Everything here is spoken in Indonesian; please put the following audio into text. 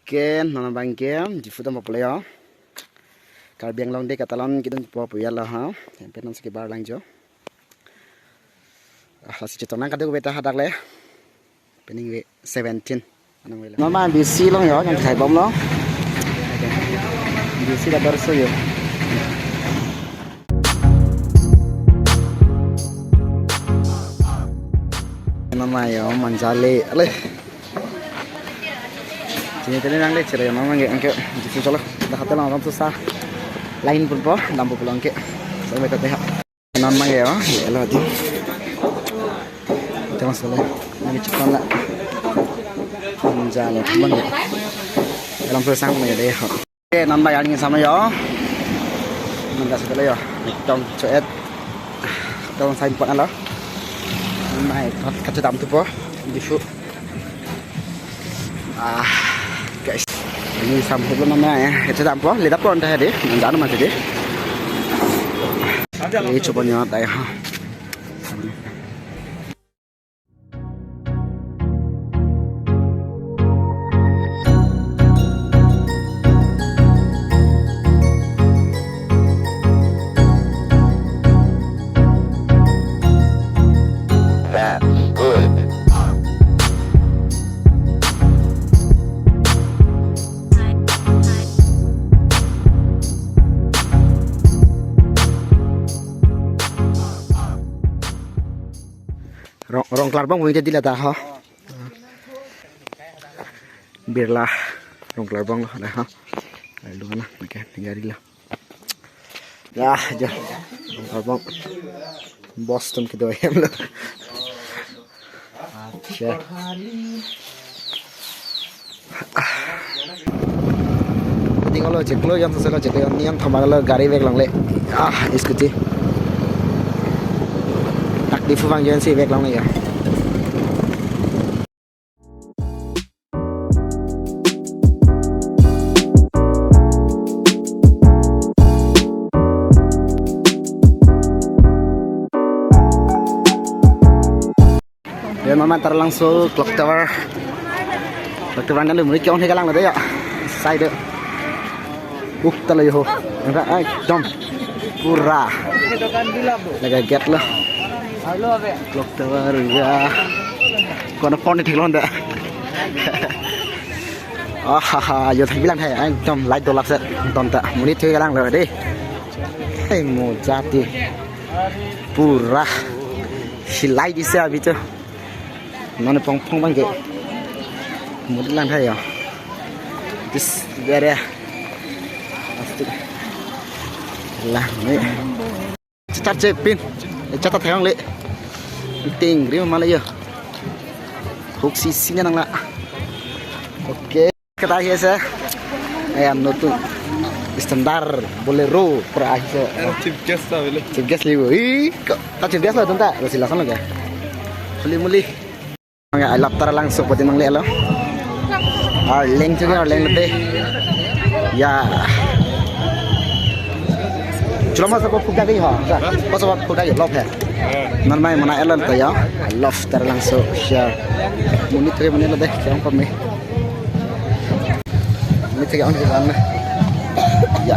Ken nama bangkem di foto mau peleo. Kalau biang long dek katalan kita bawa puyal lah ha. Sampai nanti sekitar lang jo. Hasil cetornang kadang beta hadak le. Pening we 17. Anang we. Nama BC long yo yang kai bom lo. BC dah berso yo. Nama yo manjale le. Ini tadi nang lecet ya mama nggak angke jadi kalau dah kata orang susah lain pun po lampu pulang ke saya mereka teh non mang ya lah tu jangan salah ini cepat lah jalan bang ya dalam persang mana deh oke non bayar ini sama ya nggak sekali ya trong coet trong saya buat apa mai kacau dam tu po di fu guys ini sampai belum namanya ya itu tak apa lihat apa anda deh jangan masih deh ini coba nyata ya Rong kelar bang punya jadi lah ha biarlah rong kelar bang lah dah ha lalu mana oke tinggal lah ya aja rong kelar bang Boston kedua ya lo tinggal lo cek lo yang sesuai lo cek yang thambak lo gari beg lang le iskuti di phương cho anh si việc lòng này à dan mama ntar langsung clock tower nanti mulai kau nih kalang lah ya sai deh terlalu ho enggak jom pura laga get lah clock tower ya còn nó phone thì luôn đấy giờ thấy bilang hay anh trong lại đồ lạc sẽ tồn tại muốn đi thuê cái lăng rồi đi hay một giá đi pura chỉ lại đi xe bị chứ nó là phong phong băng kệ muốn đi lăng hay à this very lăng đấy chắc chơi pin chắc ta thấy không lệ ting rim mana ya hook sisinya nang nak oke kita akhirnya ayam nutut standar bolero per akhirnya chip gas liu tak chip gas lah tenta silakan lagi muli nggak alap tar langsung buat emang le lo leng juga leng lebih ya cuma masa kau punya dia, masa kau punya dia love ya. Normal mana elan tu ya, love terlangsung share. Munit ke mana deh, jangan pamit. Munit ke orang ke sana. Ya.